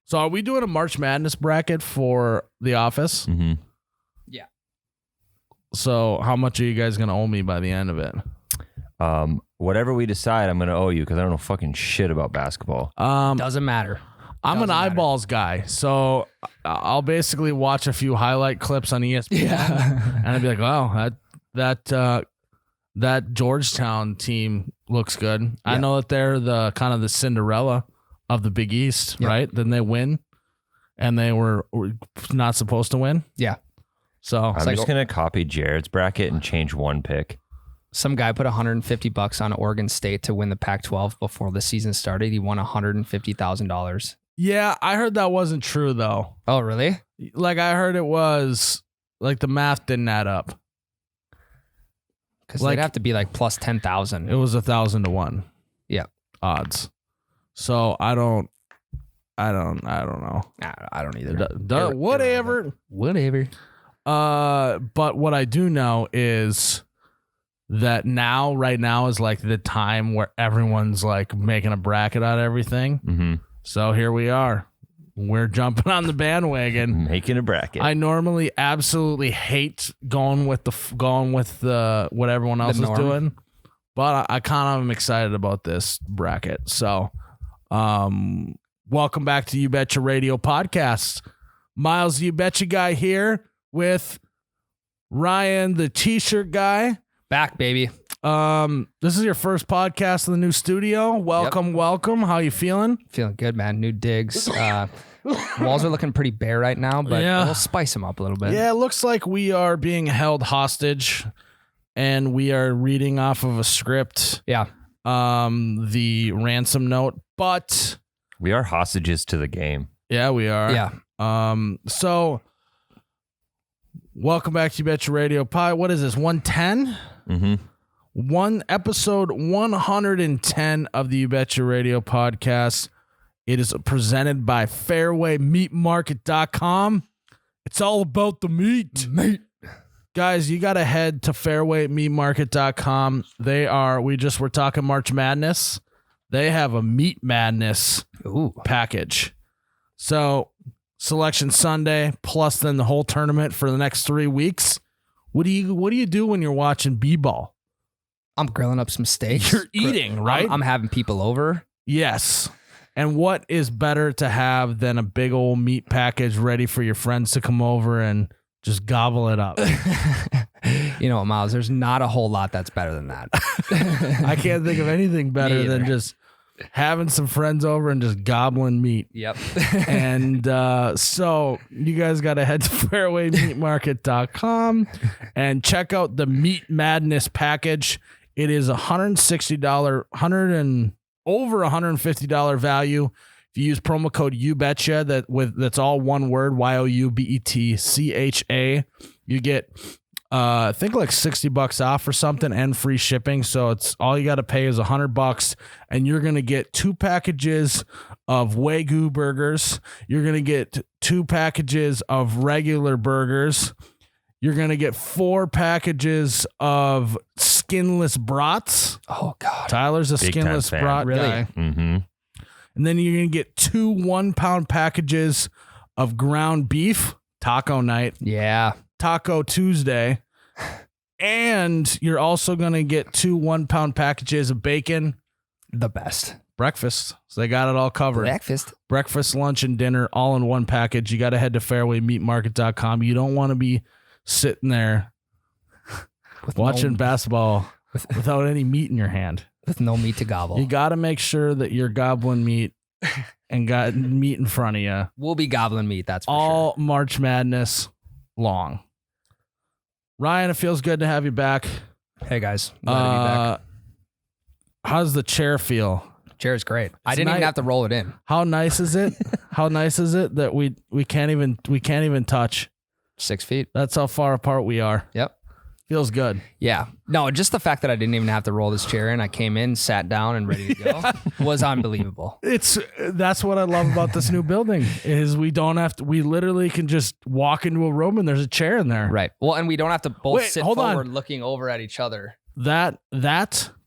So are we doing a March Madness bracket for The Office? Mm-hmm. Yeah. So how much are you guys going to owe me by the end of it? Whatever we decide, I'm going to owe you because I don't know fucking shit about basketball. Doesn't matter. I'm an eyeballs guy, so I'll basically watch a few highlight clips on ESPN, and I'd be like, "Wow, that Georgetown team looks good." Yeah. I know that they're the kind of the Cinderella of the Big East, right? Then they win, and they were not supposed to win. Yeah. So I'm just gonna copy Jared's bracket and change one pick. Some guy put $150 on Oregon State to win the Pac-12 before the season started. He won $150,000. Yeah, I heard that wasn't true though. Oh, really? Like I heard it was like the math didn't add up. Because they'd have to be like plus 10,000. It was 1,000 to 1. Yeah, odds. So I don't know. I don't either. Whatever. But what I do know is that right now is like the time where everyone's like making a bracket out of everything. Mm-hmm. So here we are. We're jumping on the bandwagon, making a bracket. I normally absolutely hate going with what everyone else is doing, but I kind of am excited about this bracket. So, welcome back to You Betcha Radio Podcast. Miles, You Betcha guy here with Ryan, the T-shirt guy. Back, baby. This is your first podcast in the new studio. Welcome. How you feeling? Feeling good, man. New digs. Walls are looking pretty bare right now, but we'll spice them up a little bit. Yeah, it looks like we are being held hostage, and we are reading off of a script. Yeah. The ransom note, but we are hostages to the game. Yeah, we are. Yeah. So welcome back to You Betcha Radio Pie. What is this? 110? Mm-hmm. Episode 110 of the You Betcha Radio Podcast. It is presented by Fairway Meatmarket.com. It's all about the meat. Guys, you got to head to fairwaymeatmarket.com. We're talking March Madness. They have a Meat Madness package. So, Selection Sunday, plus then the whole tournament for the next 3 weeks. What do you do when you're watching B-ball? I'm grilling up some steaks. You're eating, right? I'm having people over. Yes. And what is better to have than a big old meat package ready for your friends to come over and just gobble it up? You know what, Miles? There's not a whole lot that's better than that. I can't think of anything better than just having some friends over and just gobbling meat. Yep. And so you guys got to head to fairwaymeatmarket.com and check out the Meat Madness package. It is $160, over $150 value. If you use promo code YouBetcha, that's all one word, YOUBETCHA, you get I think like $60 off or something and free shipping. So it's all you got to pay is $100, and you're going to get 2 packages of Wagyu burgers. You're going to get 2 packages of regular burgers. You're going to get 4 packages of skinless brats. Oh, God. Tyler's a skinless brat guy. Mm-hmm. And then you're going to get 2 1-pound packages of ground beef, taco night. Yeah. Taco Tuesday. And you're also going to get 2 1-pound packages of bacon. The best. Breakfast. So they got it all covered. Breakfast, lunch, and dinner all in one package. You got to head to fairwaymeatmarket.com. You don't want to be sitting there watching basketball without any meat in your hand. With no meat to gobble. You got to make sure that you're gobbling meat and got meat in front of you. We'll be gobbling meat, that's for all sure. March Madness long. Ryan, it feels good to have you back. Hey, guys. Glad to be back. How's the chair feel? Chair's great. I didn't even have to roll it in. How nice is it? How nice is it that we can't even touch 6 feet? That's how far apart we are. Yep. Feels good. Yeah. No, just the fact that I didn't even have to roll this chair in. I came in, sat down, and ready to go was unbelievable. That's what I love about this new building is we literally can just walk into a room and there's a chair in there. Right. Well, and we don't have to both sit forward looking over at each other. That,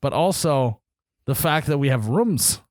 but also the fact that we have rooms.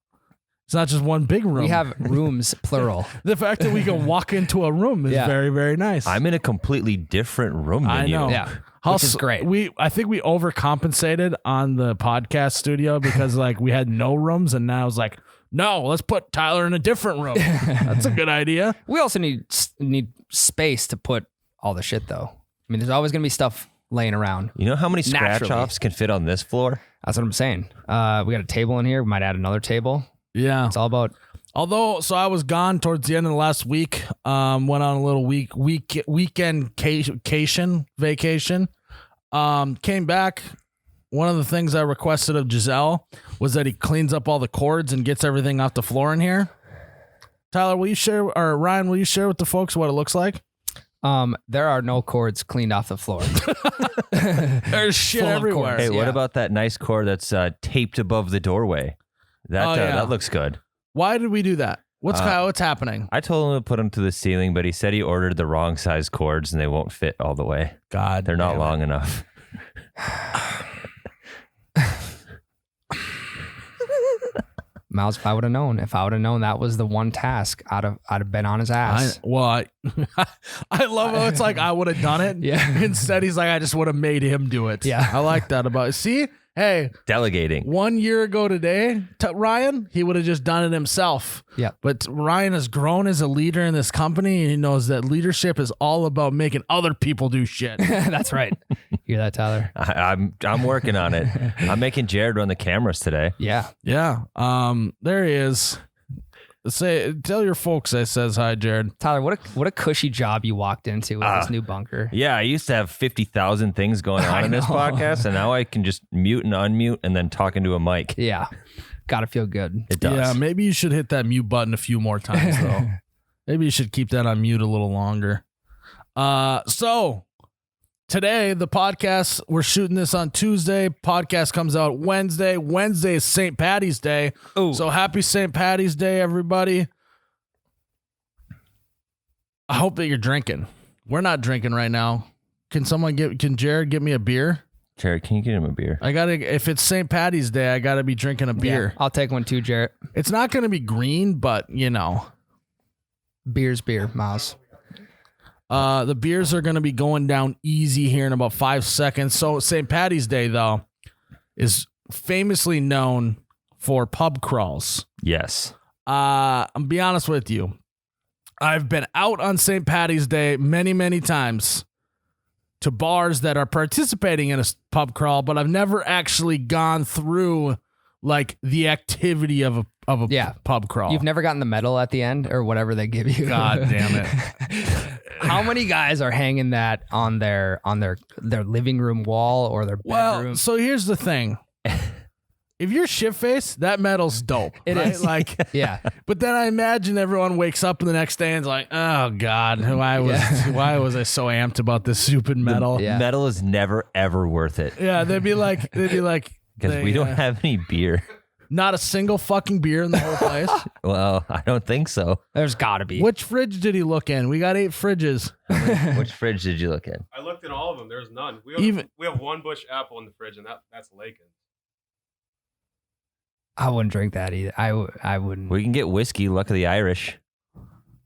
It's not just one big room. We have rooms, plural. The fact that we can walk into a room is very, very nice. I'm in a completely different room than I know. you. Yeah. Which is great. I think we overcompensated on the podcast studio because like we had no rooms, and now it's like, no, let's put Tyler in a different room. That's a good idea. We also need space to put all the shit, though. I mean, there's always going to be stuff laying around. You know how many scratch Naturally. offs can fit on this floor? That's what I'm saying. We got a table in here. We might add another table. Yeah. It's all about. Although, so I was gone towards the end of the last week. Went on a little weekend vacation. Came back. One of the things I requested of Giselle was that he cleans up all the cords and gets everything off the floor in here. Tyler, will you share, or Ryan, will you share with the folks what it looks like? There are no cords cleaned off the floor. There's shit Full of everywhere. cords. Hey, what Yeah. about that nice cord that's taped above the doorway? That Yeah. that looks good. Why did we do that? What's happening? I told him to put them to the ceiling, but he said he ordered the wrong size cords and they won't fit all the way. God, They're not damn it. long enough. Miles, if I would have known that was the one task, I'd have been on his ass. I love how it's like I would have done it. Yeah. Instead, he's like, I just would have made him do it. Yeah. I like that about it. See, hey, Delegating. 1 year ago today, Ryan, he would have just done it himself. Yeah. But Ryan has grown as a leader in this company, and he knows that leadership is all about making other people do shit. That's right. Hear that, Tyler? I'm working on it. I'm making Jared run the cameras today. Yeah. Yeah. There he is. Tell your folks I says hi, Jared. Tyler, what a cushy job you walked into with this new bunker. Yeah, I used to have 50,000 things going on in this podcast, and now I can just mute and unmute and then talk into a mic. Yeah. Gotta feel good. It does. Yeah, maybe you should hit that mute button a few more times, though. Maybe you should keep that on mute a little longer. So today, the podcast, we're shooting this on Tuesday. Podcast comes out Wednesday. Wednesday is St. Paddy's Day. Ooh. So happy St. Paddy's Day, everybody. I hope that you're drinking. We're not drinking right now. Can Jared get me a beer? Jared, can you get him a beer? If it's St. Paddy's Day, I gotta be drinking a beer. Yeah, I'll take one too, Jarrett. It's not gonna be green, but you know. Beer's beer, Miles. The beers are going to be going down easy here in about 5 seconds. So St. Paddy's Day, though, is famously known for pub crawls. Yes. I'm be honest with you. I've been out on St. Paddy's Day many, many times to bars that are participating in a pub crawl, but I've never actually gone through like the activity of a pub crawl. You've never gotten the medal at the end or whatever they give you. God damn it. How many guys are hanging that on their living room wall or their bedroom? Well, so here's the thing. If you're shit-faced, that medal's dope. It right? is. Like, Yeah. but then I imagine everyone wakes up the next day and's like, oh God, why was I so amped about this stupid medal? Yeah. Metal is never, ever worth it. Yeah, they'd be like, Because we don't have any beer. not a single fucking beer in the whole place. Well, I don't think so. There's gotta be. Which fridge did he look in? We got 8 fridges. Which fridge did you look in? I looked in all of them. There's none. We have one bush apple in the fridge, and that's Lakin. I wouldn't drink that either. I wouldn't. We can get whiskey, luck of the Irish.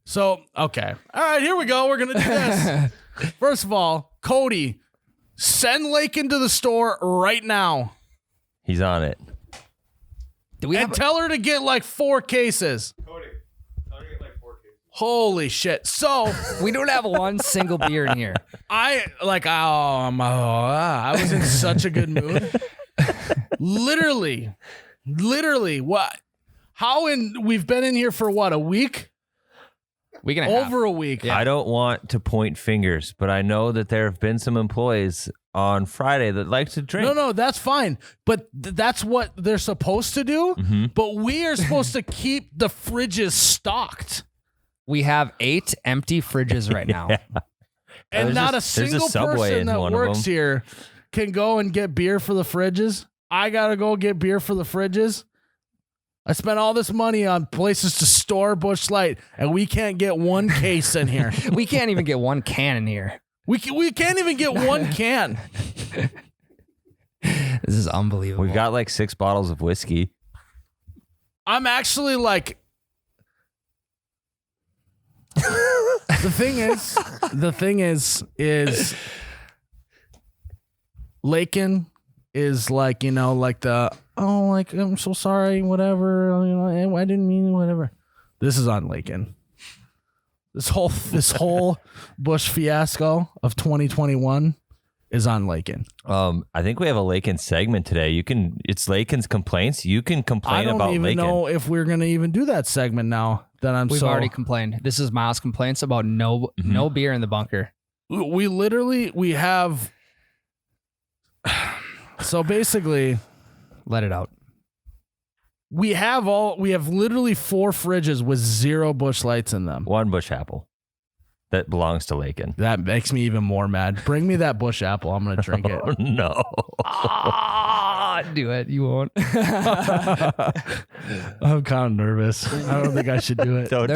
So, okay. All right, here we go. We're going to do this. First of all, Cody, send Lakin to the store right now. He's on it. Do we And have tell her to get like 4 cases. Cody, tell her to get like 4 cases. Holy shit. So we don't have one single beer in here. I was in such a good mood. Literally, what? We've been in here for what, a week? We can have. Over a week. I don't want to point fingers, but I know that there have been some employees on Friday that like to drink. No, that's fine. But that's what they're supposed to do. Mm-hmm. But we are supposed to keep the fridges stocked. We have 8 empty fridges right now. And There's not a- a there's a single Subway person in that one of works them. here can go and get beer for the fridges. I got to go get beer for the fridges. I spent all this money on places to store Busch Light, and we can't get 1 case in here. We can't even get 1 can in here. We can't even get 1 can. This is unbelievable. We've got like 6 bottles of whiskey. I'm actually like, the thing is Lakin is like, you know, like like, I'm so sorry, whatever, you know, I didn't mean whatever. This is on Lakin. This whole Bush fiasco of 2021 is on Lakin. I think we have a Lakin segment today. It's Lakin's complaints. You can complain about Lakin. I don't even know if we're going to even do that segment now that We've already complained. This is Miles' complaints about no beer in the bunker. We have. So basically, let it out. We have literally 4 fridges with 0 Bush Lights in them. 1 Bush Apple that belongs to Lakin. That makes me even more mad. Bring me that Bush Apple. I'm going to drink it. Oh, no. Do it. You won't. I'm kind of nervous. I don't think I should do it. Note.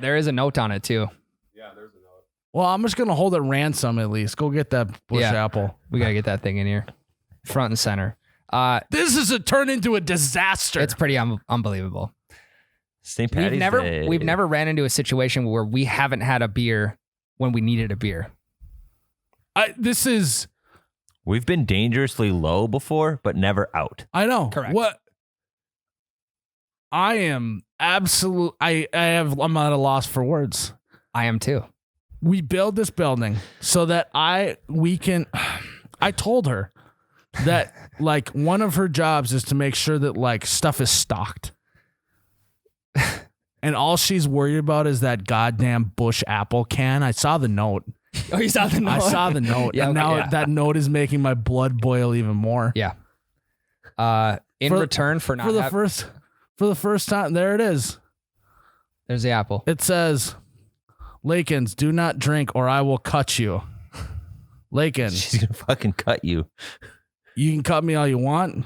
There is a note on it too. Yeah, there's a note. Well, I'm just going to hold it ransom at least. Go get that Bush Apple. We got to get that thing in here. Front and center. This is turned into a disaster. It's pretty unbelievable. St. Paddy's Day. We've never ran into a situation where we haven't had a beer when we needed a beer. We've been dangerously low before, but never out. I know. Correct. What? I am absolute. I'm at a loss for words. I am too. We build this building so that we can. I told her that like one of her jobs is to make sure that like stuff is stocked. And all she's worried about is that goddamn Bush Apple can. I saw the note. Oh, you saw the note? I saw the note. Yeah, and now that note is making my blood boil even more. Yeah. Return for the first time, there it is. There's the apple. It says, Lakins, do not drink or I will cut you. Lakins. She's going to fucking cut you. You can cut me all you want.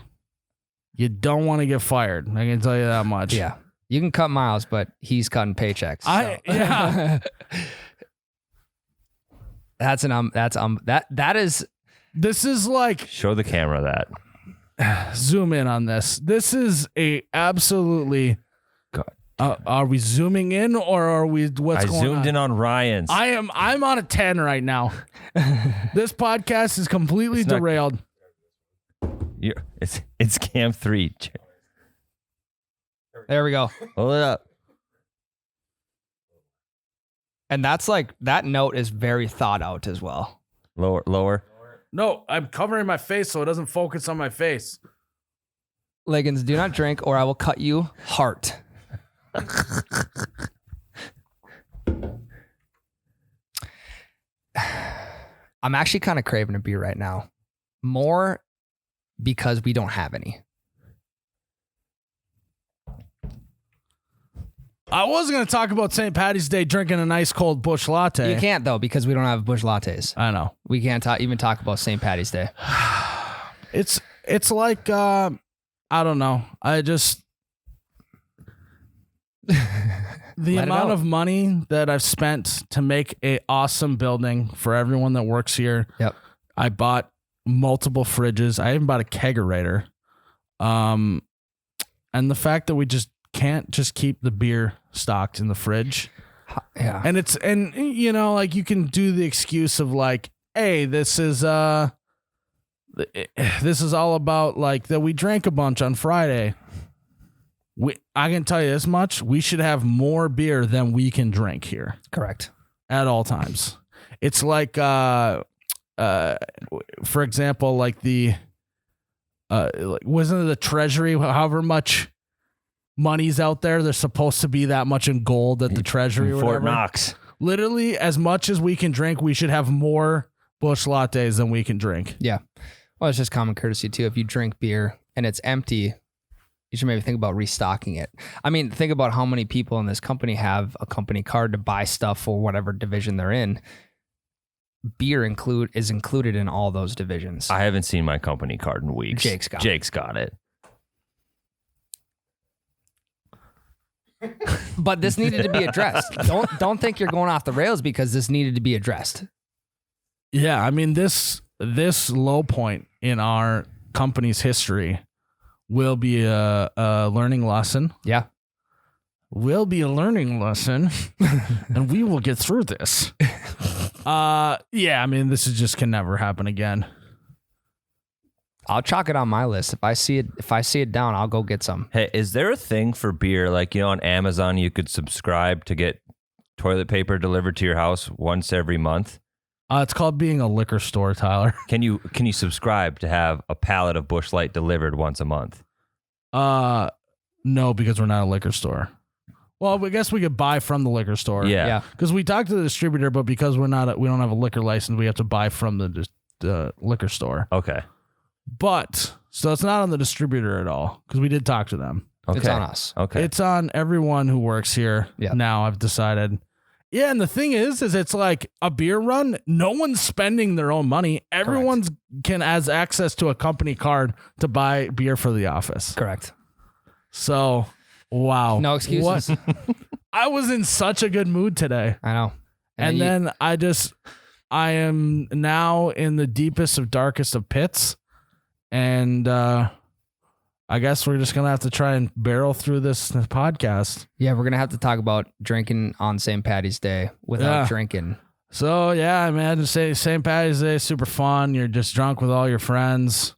You don't want to get fired. I can tell you that much. Yeah. You can cut Miles, but he's cutting paychecks. Yeah. This is like, show the camera that. Zoom in on this. This is a absolutely. Are we zooming in or are we? What's going on? I zoomed in on Ryan's. I'm on a 10 right now. This podcast is completely derailed. It's cam 3. There we go. Hold it up. And that's like, that note is very thought out as well. Lower. No, I'm covering my face so it doesn't focus on my face. Leggins, do not drink or I will cut you. Heart. I'm actually kind of craving a beer right now. More because we don't have any. I was going to talk about St. Paddy's Day drinking a nice cold Bush latte. You can't, though, because we don't have Bush lattes. I know. We can't even talk about St. Paddy's Day. It's like, I don't know. I just... The amount of money that I've spent to make a awesome building for everyone that works here. Yep. I bought multiple fridges. I even bought a kegerator. And the fact that we just can't just keep the beer stocked in the fridge. Yeah. And you know, like you can do the excuse of like, hey, this is all about like that we drank a bunch on Friday. I can tell you this much, we should have more beer than we can drink here. Correct. At all times. It's like for example, like the wasn't it the treasury, however much money's out there, there's supposed to be that much in gold at the treasury or Fort whatever. Knox. Literally, as much as we can drink, we should have more Bush lattes than we can drink. Yeah. Well, it's just common courtesy too. If you drink beer and it's empty, you should maybe think about restocking it. I mean, think about how many people in this company have a company card to buy stuff for whatever division they're in. Beer is included in all those divisions. I haven't seen my company card in weeks. Jake's got it. But this needed to be addressed. Don't think you're going off the rails because this needed to be addressed. Yeah, I mean this low point in our company's history will be a learning lesson. Yeah. Will be a learning lesson, and we will get through this. Yeah, I mean, this is just can never happen again. I'll chalk it on my list. If I see it down, I'll go get some. Hey, is there a thing for beer? Like, on Amazon, you could subscribe to get toilet paper delivered to your house once every month. It's called being a liquor store, Tyler. Can you subscribe to have a pallet of Busch Light delivered once a month? No, because we're not a liquor store. Well, I guess we could buy from the liquor store. Yeah. Because we talked to the distributor, but because we don't have a liquor license, we have to buy from the liquor store. Okay. But so it's not on the distributor at all because we did talk to them. Okay. It's on us. Okay. It's on everyone who works here. Yeah. Now I've decided. Yeah, and the thing is it's like a beer run. No one's spending their own money. Everyone's has access to a company card to buy beer for the office. Correct. So, wow. No excuses. I was in such a good mood today. I know. And then I am now in the deepest of darkest of pits. And I guess we're just going to have to try and barrel through this podcast. Yeah, we're going to have to talk about drinking on St. Paddy's Day without drinking. So, yeah, I imagine St. Paddy's Day, super fun. You're just drunk with all your friends.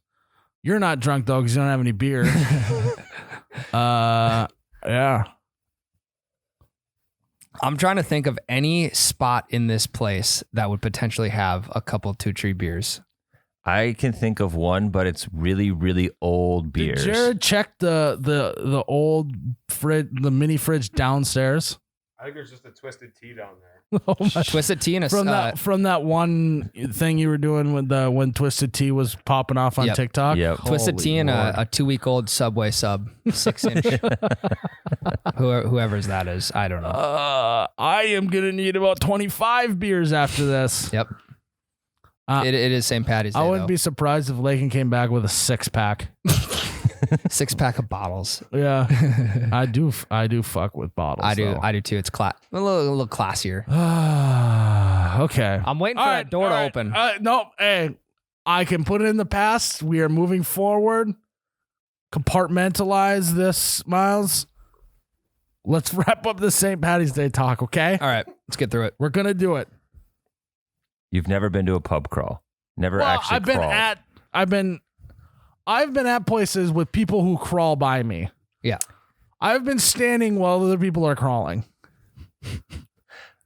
You're not drunk, though, because you don't have any beer. Yeah. I'm trying to think of any spot in this place that would potentially have a couple 2 Tree beers. I can think of one, but it's really, really old beers. Did Jared check the old fridge, the mini fridge downstairs? I think there's just a Twisted Tea down there. Oh my. Twisted Tea and From that one thing you were doing when Twisted Tea was popping off on TikTok. Yep. Twisted Holy Tea and Lord. a 2-week-old Subway sub, 6-inch. Whoever's that is, I don't know. I am gonna need about 25 beers after this. Yep. It is St. Paddy's Day. I wouldn't be surprised if Lakin came back with a 6-pack. 6-pack of bottles. Yeah, I do fuck with bottles. I do though. too. It's a little classier. Okay. I'm waiting for that door to open. No, hey, I can put it in the past. We are moving forward. Compartmentalize this, Miles. Let's wrap up this St. Paddy's Day talk, okay? All right, let's get through it. We're gonna do it. You've never been to a pub crawl. Never actually crawled. I've been at places with people who crawl by me. Yeah. I've been standing while other people are crawling.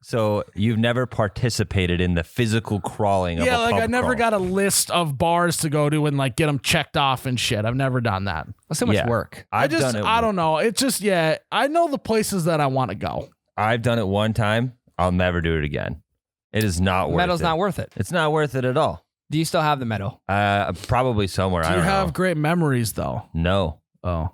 So you've never participated in the physical crawling of a pub I never crawl. got a list of bars to go to and like get them checked off and shit. I've never done that. That's so much Yeah. work. I've done it. I don't know. It's just, I know the places that I want to go. I've done it one time. I'll never do it again. It is not worth it. Medal's not worth it. It's not worth it at all. Do you still have the medal? Probably somewhere. Do I you don't have know. great memories though? No. Oh.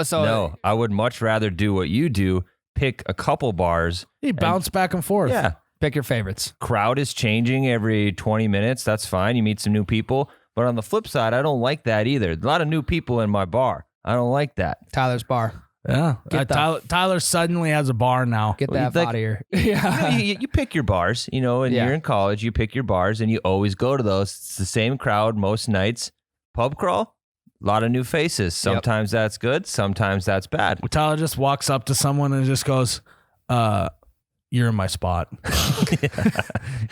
So No. I would much rather do what you do. Pick a couple bars. You bounce back and forth. Yeah. pick your favorites. Crowd is changing every 20 minutes. That's fine. You meet some new people. But on the flip side, I don't like that either. A lot of new people in my bar. I don't like that. Tyler's bar. Yeah. Get Tyler suddenly has a bar now. Get Well, that like- out of here. You, know, you pick your bars, and Yeah. you're in college, you pick your bars, and you always go to those. It's the same crowd most nights. Pub crawl, a lot of new faces. Sometimes that's good, sometimes that's bad. Tyler just walks up to someone and just goes, you're in my spot.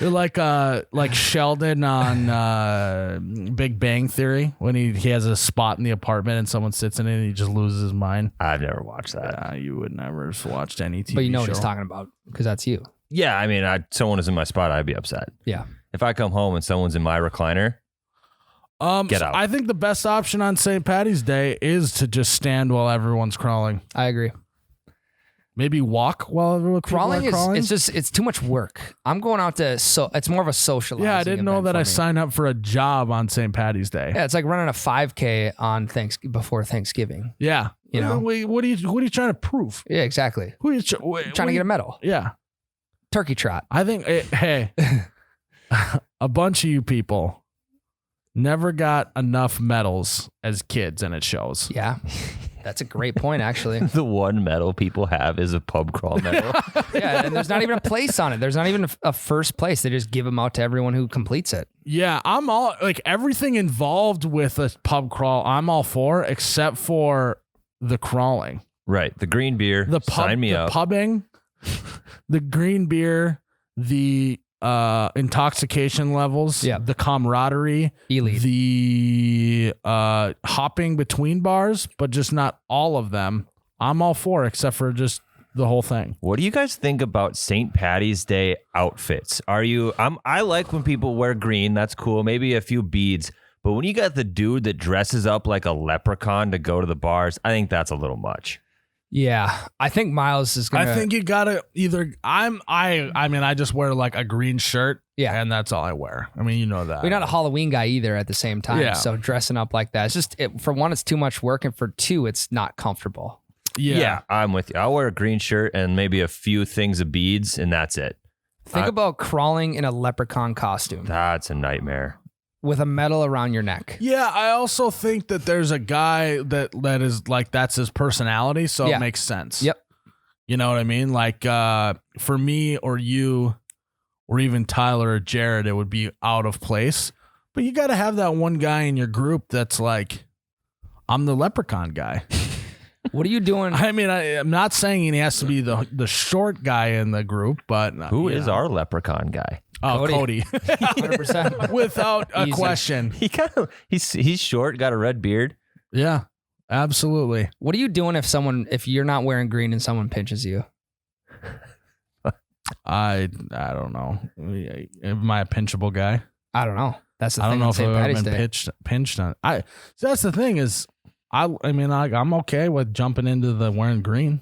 You're like Sheldon on Big Bang Theory when he has a spot in the apartment and someone sits in it and he just loses his mind. I've never watched that. You would never have watched any TV But you know show. what he's talking about because that's you. Yeah, I mean, someone is in my spot, I'd be upset. Yeah. If I come home and someone's in my recliner, get out. I think the best option on St. Paddy's Day is to just stand while everyone's crawling. I agree. Maybe walk while everyone's Crawling crawling. it's too much work. I'm going out to it's more of a socializing. Yeah, I didn't know event that for I me. signed up for a job on St. Paddy's Day. Yeah, it's like running a 5K on before Thanksgiving. Yeah. You know? What are you trying to prove? Yeah, exactly. Who are you Trying to get a medal. Yeah. Turkey trot. I think, hey, a bunch of you people never got enough medals as kids, and it shows. Yeah. That's a great point, actually. The one medal people have is a pub crawl medal. Yeah, and there's not even a place on it. There's not even a first place. They just give them out to everyone who completes it. Yeah, I'm all like everything involved with a pub crawl. I'm all for, except for the crawling, Right. The green beer. the pub, Sign me the up. pubbing, the green beer, the intoxication levels, Yeah. the camaraderie, Elite. the hopping between bars, but just not all of them. I'm all for, except for just the whole thing. What do you guys think about St. Paddy's Day outfits? I like when people wear green. That's cool. Maybe a few beads. But when you got the dude that dresses up like a leprechaun to go to the bars, I think that's a little much. Yeah, I think Miles is gonna. I think you gotta either. I mean, I just wear like a green shirt. Yeah. And that's all I wear. I mean, you know that. we're not a Halloween guy either. At the same time, Yeah. so dressing up like that, it's just for one, it's too much work, and for two, it's not comfortable. Yeah. I'm with you. I'll wear a green shirt and maybe a few things of beads, and that's it. Think about crawling in a leprechaun costume That's a nightmare. with a medal around your neck. Yeah, I also think that there's a guy that is like that's his personality, so Yeah. it makes sense. Yep. You know what I mean? Like for me or you or even Tyler or Jared, it would be out of place. But you got to have that one guy in your group that's like, I'm the leprechaun guy. What are you doing? I mean, I'm not saying he has to be the short guy in the group, but Who is our leprechaun guy? Oh, Cody. 100%. Without a Easy. question. He's short, got a red beard. Yeah, absolutely. What are you doing if you're not wearing green and someone pinches you? I don't know. Am I a pinchable guy? I don't know. That's the I thing. don't know on if St. I've ever Paddy's been Day. pinched on. So that's the thing is, I mean, I'm okay with jumping into the wearing green.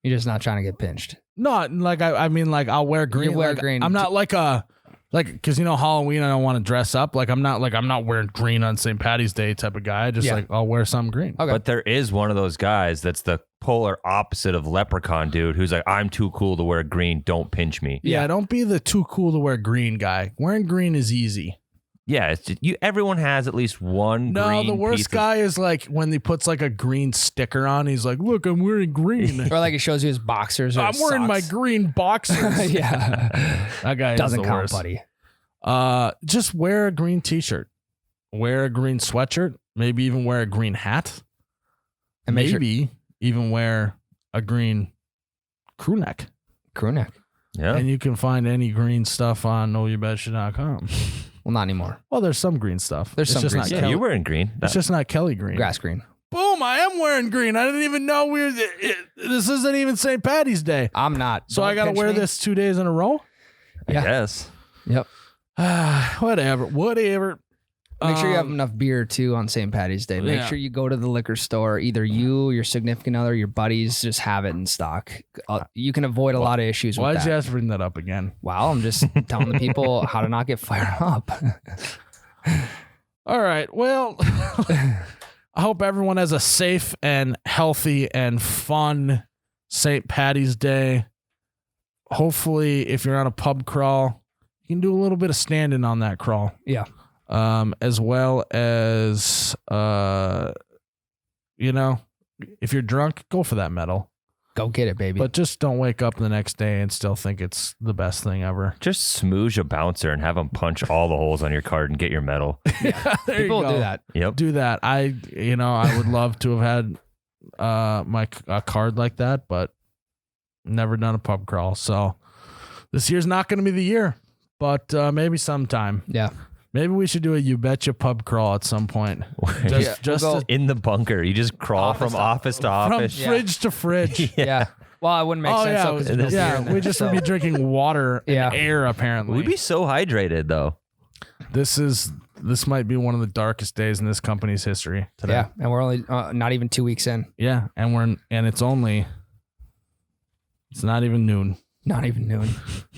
You're just not trying to get pinched. No, like I mean, like I'll wear green. You wear like, green. I'm not because Halloween I don't want to dress up. Like I'm not wearing green on St. Paddy's Day type of guy. Just Yeah. like I'll wear something green. Okay. But there is one of those guys that's the polar opposite of leprechaun dude who's like, I'm too cool to wear green. Don't pinch me. Yeah, don't be the too cool to wear green guy. Wearing green is easy. Yeah, it's just, everyone has at least one No, green the worst piece of- guy is like when he puts like a green sticker on. He's like, "Look, I'm wearing green. Or like it shows you his boxers. Or I'm his wearing my socks. green boxers." Yeah. That guy Doesn't is the count, worst. buddy. Just wear a green t-shirt, wear a green sweatshirt, maybe even wear a green hat, And make sure maybe even wear a green crew neck. crew neck. Yeah. And you can find any green stuff on knowyoubetcha.com. Well, not anymore. Well, there's some green stuff. There's It's some just green not stuff. Yeah, Kelly. you're wearing green. It's just not Kelly green. Grass green. Boom! I am wearing green. I didn't even know this isn't even St. Paddy's Day. I'm not. So Don't I got to pinch wear me. this 2 days in a row. Yeah. Yes. Yep. Whatever. Make sure you have enough beer too on St. Paddy's Day. Make Yeah. sure you go to the liquor store. Either you, your significant other, your buddies, just have it in stock. You can avoid a lot of issues with Why did that. you have to bring that up again? Well, I'm just telling the people how to not get fired up. All right. Well, I hope everyone has a safe and healthy and fun St. Paddy's Day. Hopefully, if you're on a pub crawl, you can do a little bit of standing on that crawl. Yeah. As well as, if you're drunk, go for that medal. Go get it, baby. But just don't wake up the next day and still think it's the best thing ever. Just smooge a bouncer and have him punch all the holes on your card and get your medal. There you people go. do that. Yep. Do that. I would love to have had a card like that, but never done a pub crawl. So this year's not going to be the year, but maybe sometime. Yeah. Maybe we should do a You Betcha pub crawl at some point. Yeah, Just we'll go In the bunker. You just crawl Office from office to from office. Yeah. fridge to fridge. Yeah. Well, it wouldn't make Oh, sense. yeah. though, 'cause there's no beer Yeah, in there, we just so- would be drinking water Yeah. and air, apparently. We'd be so hydrated though. This might be one of the darkest days in this company's history today. Yeah, and we're only not even 2 weeks in. Yeah, and it's not even noon. Not even noon.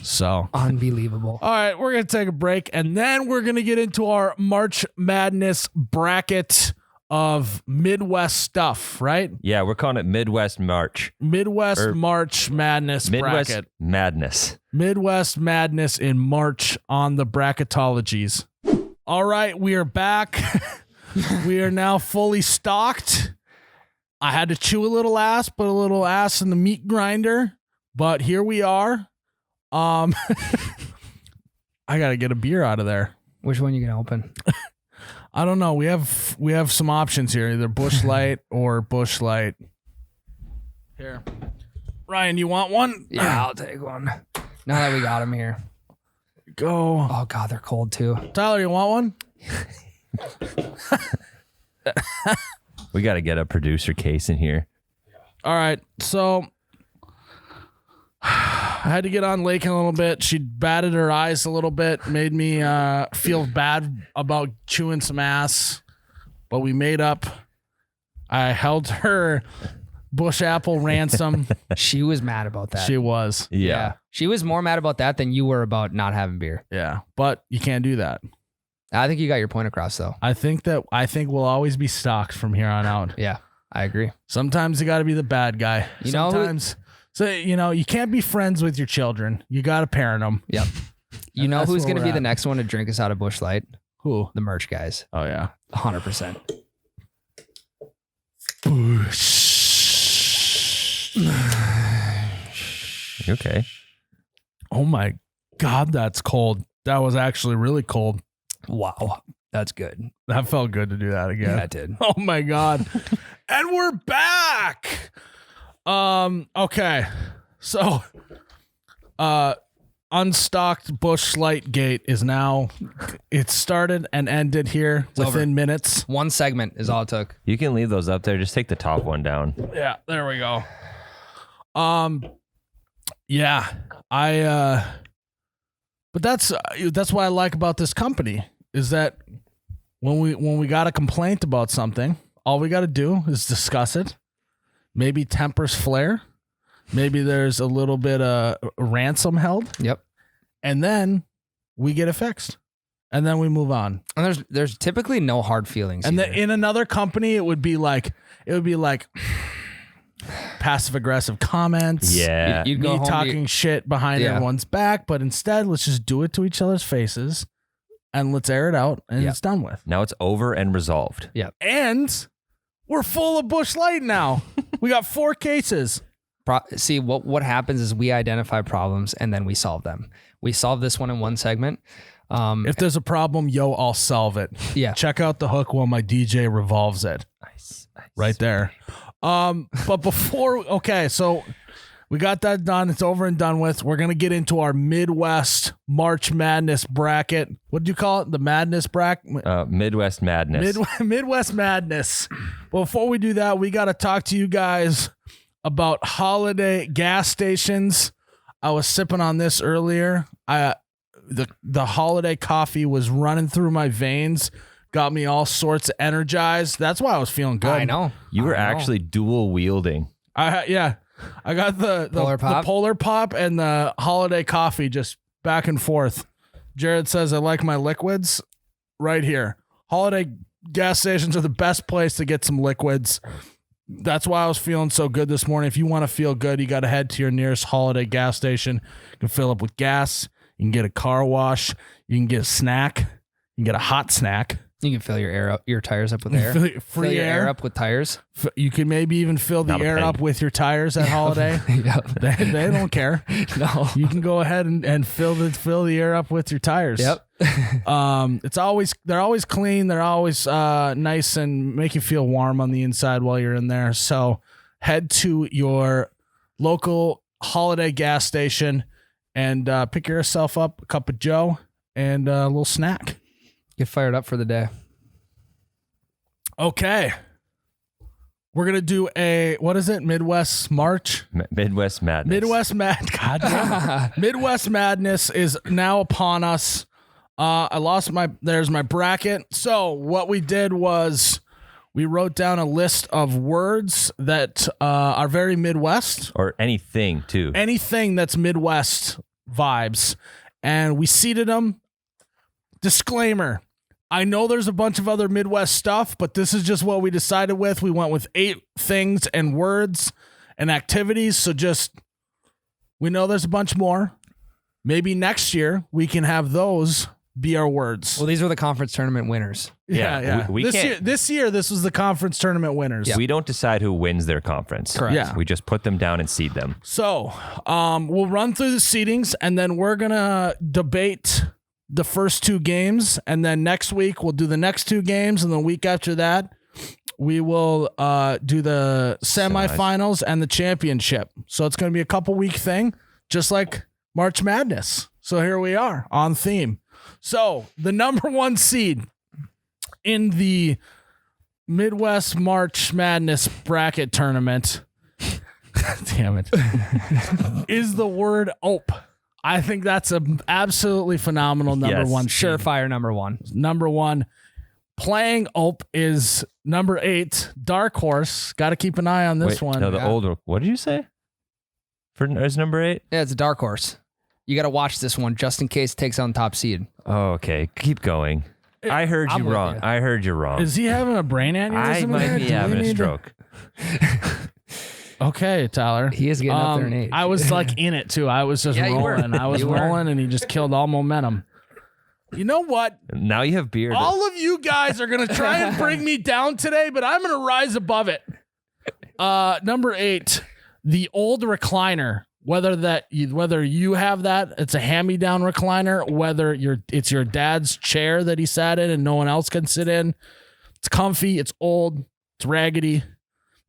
So, Unbelievable. all right, we're going to take a break and then we're going to get into our March Madness bracket of Midwest stuff, right? Yeah, we're calling it Midwest March. Midwest March Madness Midwest bracket. Madness. Midwest Madness in March on the bracketologies. All right, we are back. We are now fully stocked. I had to chew a little ass, put a little ass in the meat grinder, but here we are. I gotta get a beer out of there. Which one you gonna open? I don't know. We have some options here, either Busch Light or Busch Light. Here, Ryan, you want one? Yeah, I'll take one. Now that we got them here. Go. Oh God, they're cold too. Tyler, you want one? We got to get a producer case in here. All right, so I had to get on Lakin a little bit. She batted her eyes a little bit, made me feel bad about chewing some ass, but we made up. I held her bush apple ransom. She was mad about that. She was. Yeah. She was more mad about that than you were about not having beer. Yeah, but you can't do that. I think you got your point across though. I think we'll always be stocked from here on out. Yeah, I agree. Sometimes you got to be the bad guy. You know who- Sometimes, so you can't be friends with your children. You got to parent them. Yep. You And know that's who's where going to we're be at. the next one to drink us out of Busch Light? Who? The merch guys. Oh yeah. 100%. You okay? Oh my God, that's cold. That was actually really cold. Wow. That's good. That felt good to do that again. Yeah, it did. Oh my God. And we're back. Okay. So unstocked Busch Light gate is now, it started and ended here over. within minutes. One segment is all it took. You can leave those up there. Just take the top one down. Yeah, there we go. Yeah, but that's what I like about this company is that when we got a complaint about something, all we got to do is discuss it. Maybe tempers flare. Maybe there's a little bit of ransom held. Yep. And then we get it fixed. And then we move on. And there's typically no hard feelings. And either. then in another company, it would be like passive aggressive comments. Yeah. You'd go Me home to talking shit behind Yeah. everyone's back, but instead let's just do it to each other's faces and let's air it out and Yeah. it's done with. Now it's over and resolved. And we're full of Busch Light now. We got 4 cases. See what happens is we identify problems and then we solve them. We solve this one in one segment. If there's a problem, I'll solve it. Yeah. Check out the hook while my DJ revolves it. Nice. Right there. But so we got that done. It's over and done with. We're going to get into our Midwest March Madness bracket. What did you call it? The Madness bracket? Midwest Madness. Midwest Madness. Before we do that, we got to talk to you guys about holiday gas stations. I was sipping on this earlier. The holiday coffee was running through my veins. Got me all sorts of energized. That's why I was feeling good. I know. You were I know. actually dual wielding. I got the Polar Pop and the holiday coffee just back and forth. Jared says I like my liquids right here. Holiday gas stations are the best place to get some liquids. That's why I was feeling so good this morning. If you want to feel good, you got to head to your nearest holiday gas station. You can fill up with gas. You can get a car wash. You can get a snack. You can get a hot snack. You can fill your tires up with air. Free Fill your air. air up with tires. You can maybe even fill the Not a air penny. up with your tires at holiday. Yep. They don't care. No. You can go ahead and fill the air up with your tires. Yep. They're always clean. They're always nice and make you feel warm on the inside while you're in there. So head to your local holiday gas station and pick yourself up a cup of Joe and a little snack. Get fired up for the day. Okay. We're going to do what is it? Midwest March? Midwest Madness. God damn it. Midwest Madness is now upon us. There's my bracket. So what we did was we wrote down a list of words that are very Midwest. Or anything, too. Anything that's Midwest vibes. And we seeded them. Disclaimer. I know there's a bunch of other Midwest stuff, but this is just what we decided with. We went with 8 things and words and activities. So we know there's a bunch more. Maybe next year we can have those be our words. Well, these were the conference tournament winners. Yeah, we can't. This year, this was the conference tournament winners. We don't decide who wins their conference. Correct. Yeah. We just put them down and seed them. So, we'll run through the seedings, and then we're gonna debate the first 2 games, and then next week we'll do the next 2 games, and the week after that we will do the semifinals and the championship. So it's gonna be a couple week thing, just like March Madness. So here we are on theme. So the number 1 seed in the Midwest March Madness bracket tournament, damn it, is the word OPE. I think that's an absolutely phenomenal number 1 seed. Surefire number 1. Number 1. Playing OPE is number 8, Dark Horse. Got to keep an eye on this one. No, the older. What did you say? Is number 8? Yeah, it's a dark horse. You got to watch this one just in case it takes on top seed. Oh, okay. Keep going. I heard I'm you with wrong. you. I heard you wrong. Is he having a brain aneurysm? I might be having a stroke. Okay, Tyler. He is getting up there in age. I was like in it too. I was just Yeah, you were. rolling. I was You were. rolling, and he just killed all momentum. You know what? Now you have beard. All of you guys are gonna try and bring me down today, but I'm gonna rise above it. Number 8, the old recliner. Whether you have that, it's a hand-me-down recliner. Whether it's your dad's chair that he sat in and no one else can sit in. It's comfy. It's old. It's raggedy,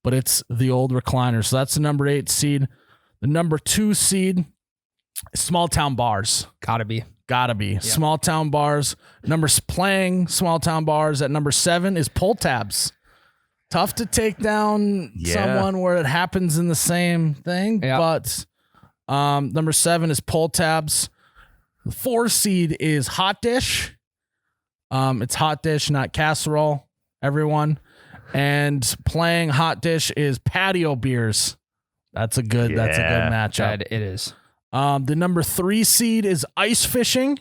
but it's the old recliner. So that's the number 8 seed. The number 2 seed, small town bars. Gotta be. Small town bars. Playing small town bars at number 7 is pull tabs. Tough to take down someone where it happens in the same thing, but number 7 is pull tabs. The 4 seed is hot dish. It's hot dish, not casserole, everyone. And playing hot dish is patio beers. That's a good matchup. It is. The number 3 seed is ice fishing.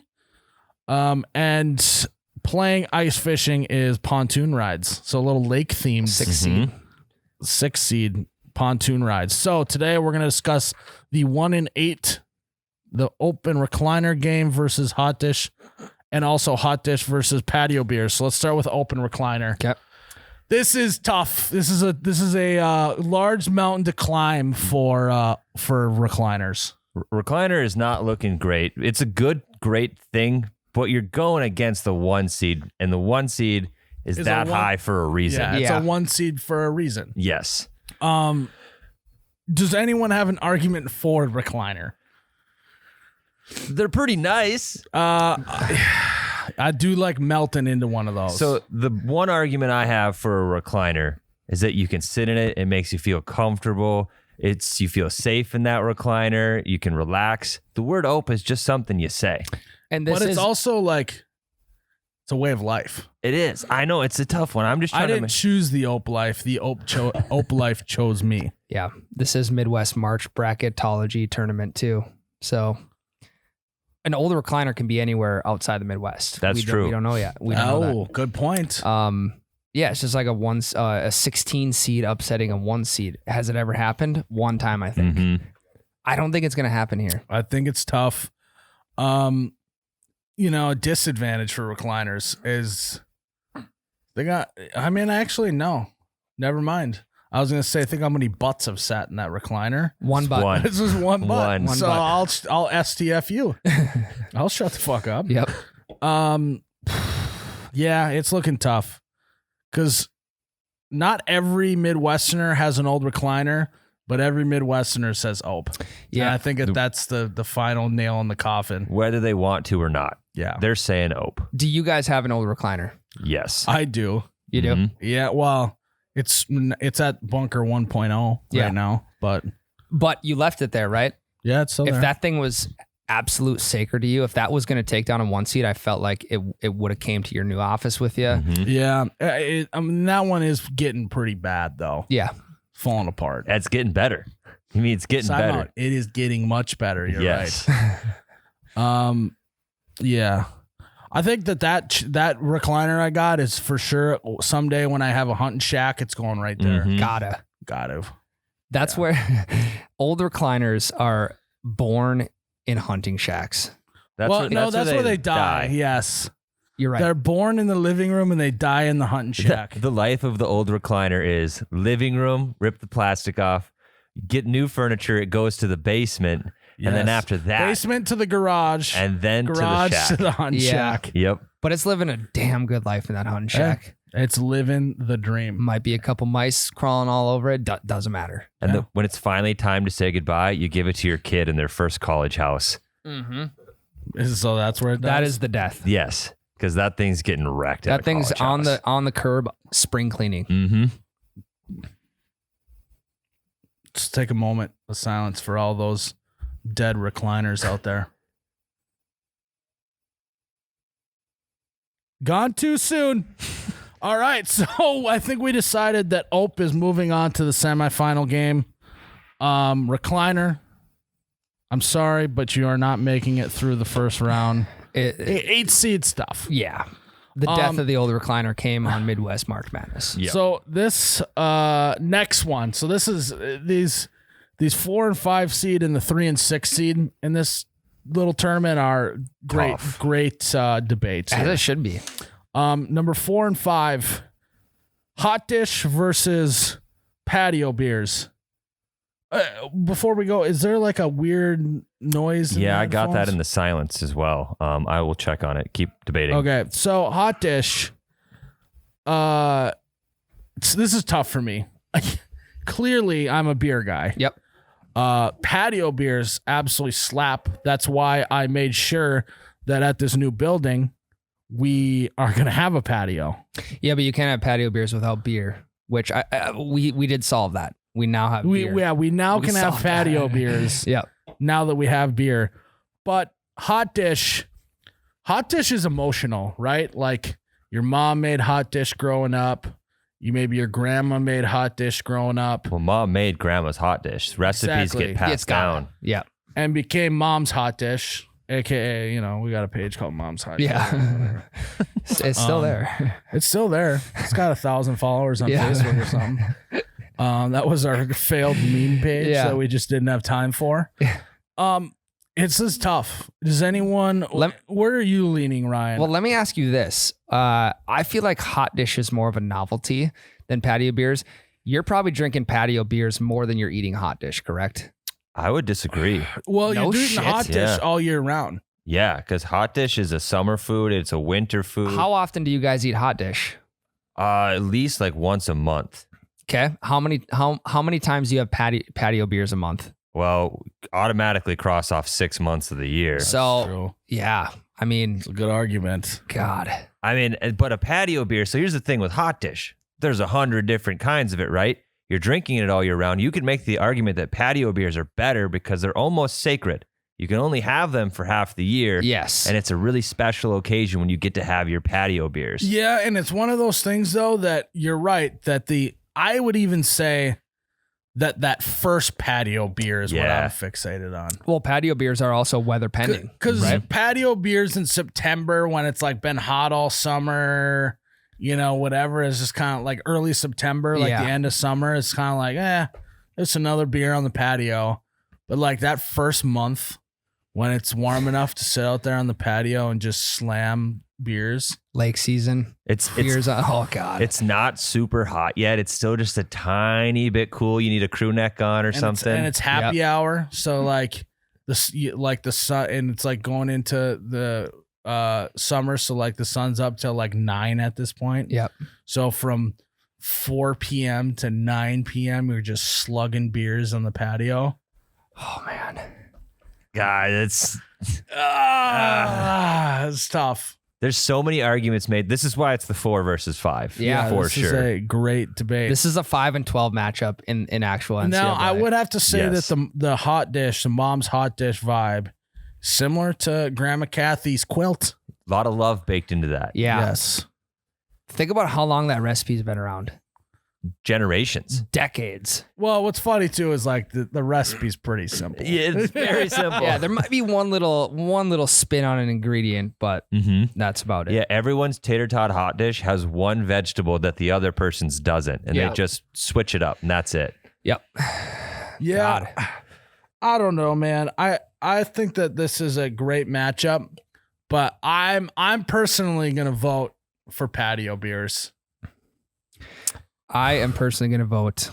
And playing ice fishing is pontoon rides. So a little lake themed 6 seed pontoon rides. So today we're going to discuss the 1 and 8, the open recliner game versus hot dish, and also hot dish versus patio beers. So let's start with open recliner. Okay. This is tough. This is a large mountain to climb for recliners. Recliner is not looking great. It's a great thing, but you're going against the 1 seed, and the 1 seed is that high for a reason. Yeah, it's a 1 seed for a reason. Yes. Does anyone have an argument for recliner? They're pretty nice. I do like melting into one of those. So the one argument I have for a recliner is that you can sit in it. It makes you feel comfortable. You feel safe in that recliner. You can relax. The word "ope" is just something you say. And this but it's is also like it's a way of life. It is. I know it's a tough one. I'm just trying I didn't choose the ope life. The ope life chose me. Yeah, this is Midwest March bracketology tournament too. So an older recliner can be anywhere outside the Midwest. That's true. We don't know yet. We don't know that. Good point. Yeah, it's just like a 16 seed upsetting a 1 seed. Has it ever happened? One time, I think. Mm-hmm. I don't think it's going to happen here. I think it's tough. A disadvantage for recliners is actually, no. Never mind. I was going to say, think how many butts have sat in that recliner. One butt. One. This is one butt. One So butt. I'll STF you. I'll shut the fuck up. Yep. Yeah, it's looking tough because not every Midwesterner has an old recliner, but every Midwesterner says ope. Yeah. And I think that's the final nail in the coffin. Whether they want to or not. Yeah. They're saying ope. Do you guys have an old recliner? Yes. I do. You do? Mhm. Yeah, well, it's at bunker 1.0 right now, but But you left it there, right? yeah, it's still If there. that thing was absolute sacred to you, if that was going to take down a 1 seed, I felt like it would have came to your new office with you. Mhm. Yeah, that one is getting pretty bad though. Yeah. Falling apart. That's getting better. You mean it's getting Time better? out. It is getting much better. You're Yes. right. Yeah. I think that recliner I got is for sure someday when I have a hunting shack, it's going right there. Mhm. Gotta. That's where old recliners are born in hunting shacks. That's that's where they die. Yes. You're right. They're born in the living room and they die in the hunting shack. The life of the old recliner is living room, rip the plastic off, get new furniture, it goes to the basement, and then after that, basement to the garage, and then garage to the shack. to the hunt shack. Yep. But it's living a damn good life in that hunting shack. It's living the dream. Might be a couple mice crawling all over it. Doesn't matter. And when it's finally time to say goodbye, you give it to your kid in their first college house. Mm-hmm. So that's where it does? That is the death. Yes, because that thing's getting wrecked. That thing's on the curb, spring cleaning. Mm-hmm. Just take a moment of silence for all those dead recliners out there. Gone too soon. All right, so I think we decided that Ope is moving on to the semifinal game. Recliner, I'm sorry, but you are not making it through the first round. 8 seed stuff. Yeah. The death of the old recliner came on Midwest March Madness. Yep. So this next one. So this is these 4 and 5 seed and the 3 and 6 seed in this little tournament are great debates. As here. it should be. Number 4 and 5, hot dish versus patio beers. Before we go, is there like a weird noise? Yeah, I got that in the silence as well. I will check on it. Keep debating. Okay, so hot dish. This is tough for me. Clearly, I'm a beer guy. Yep. Patio beers absolutely slap. That's why I made sure that at this new building, we are going to have a patio. Yeah, but you can't have patio beers without beer, which we did solve that. We now have beer. We now can have patio beers. Yeah. Now that we have beer. But hot dish is emotional, right? Like your mom made hot dish growing up. Maybe your grandma made hot dish growing up. Well, mom made grandma's hot dish. Recipes get passed down. Yeah. And became mom's hot dish, AKA, we got a page called Mom's Hot Dish. Yeah. It's still there. It's still there. It's got 1,000 followers on Facebook or something. That was our failed meme page that we just didn't have time for. It's just tough. Does anyone, where are you leaning, Ryan? Well, let me ask you this. I feel like hot dish is more of a novelty than patio beers. You're probably drinking patio beers more than you're eating hot dish, correct? I would disagree. Well, No you're eating shit. hot dish all year round. Yeah, because hot dish is a summer food. It's a winter food. How often do you guys eat hot dish? At least like once a month. Okay. How many times do you have patio beers a month? Well, automatically cross off 6 months of the year. True. Yeah. I mean, It's a good argument. God. I mean, but a patio beer. So here's the thing with hot dish. There's 100 different kinds of it, right? You're drinking it all year round. You could make the argument that patio beers are better because they're almost sacred. You can only have them for half the year. Yes. And it's a really special occasion when you get to have your patio beers. Yeah, and it's one of those things, though, that you're right, that I would even say that first patio beer is what I'm fixated on. Well, patio beers are also weather pending. Because patio beers in September, when it's like been hot all summer, whatever, is just kind of like early September, like the end of summer. It's kind of like, it's another beer on the patio. But like that first month when it's warm enough to sit out there on the patio and just slam beers. Lake season. Beers. Oh, God. It's not super hot yet. It's still just a tiny bit cool. You need a crew neck on or something. And it's happy hour. So like the sun, and it's like going into the summer. So like the sun's up till like 9 at this point. Yep. So from 4 p.m. to 9 p.m., you're just slugging beers on the patio. Oh, man. God, it's tough. There's so many arguments made. This is why it's the 4 versus 5. Yeah, for this sure. is a great debate. This is a 5 and 12 matchup in actual NCAA. Now, I would have to say Yes. that the hot dish, the mom's hot dish vibe, similar to Grandma Kathy's quilt. A lot of love baked into that. Yeah. Yes. Think about how long that recipe's been around. Generations. Decades. Well, what's funny too is like the recipe's pretty simple. Yeah, it's very simple. Yeah, there might be one little spin on an ingredient, but that's about it. Yeah, everyone's tater tot hot dish has one vegetable that the other person's doesn't, and they just switch it up, and that's it. Yep. Yeah. God. I don't know, man. I I think that this is a great matchup, but I'm personally gonna vote for patio beers. I am personally going to vote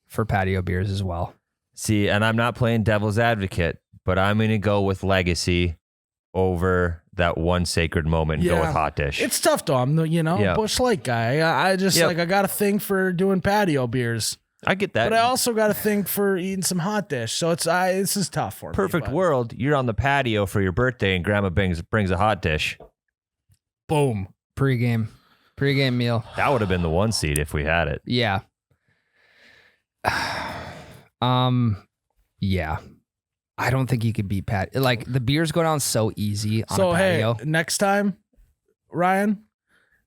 for patio beers as well. See, and I'm not playing devil's advocate, but I'm going to go with legacy over that one sacred moment and go with hot dish. It's tough though. I'm the Busch Light guy. I just I got a thing for doing patio beers. I get that. But I also got a thing for eating some hot dish. So this is tough for me. Perfect world. You're on the patio for your birthday and grandma brings a hot dish. Boom. Pre-game meal. That would have been the 1 seed if we had it. Yeah. Yeah. I don't think you could beat Pat. Like the beers go down so easy on a patio. Hey, next time, Ryan,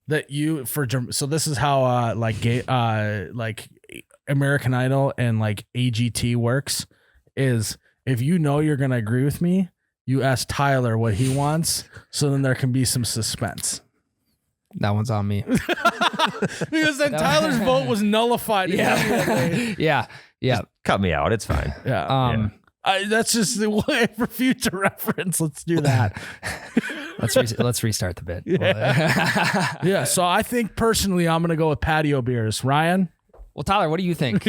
so this is how like American Idol and like AGT works is if you know you're gonna agree with me, you ask Tyler what he wants, so then there can be some suspense. That one's on me. Because then Tyler's vote was nullified. Yeah. Just cut me out. It's fine. Yeah. That's just the way for future reference. Let's do that. Let's restart the bit. Yeah. So I think personally, I'm going to go with patio beers. Ryan? Well, Tyler, what do you think?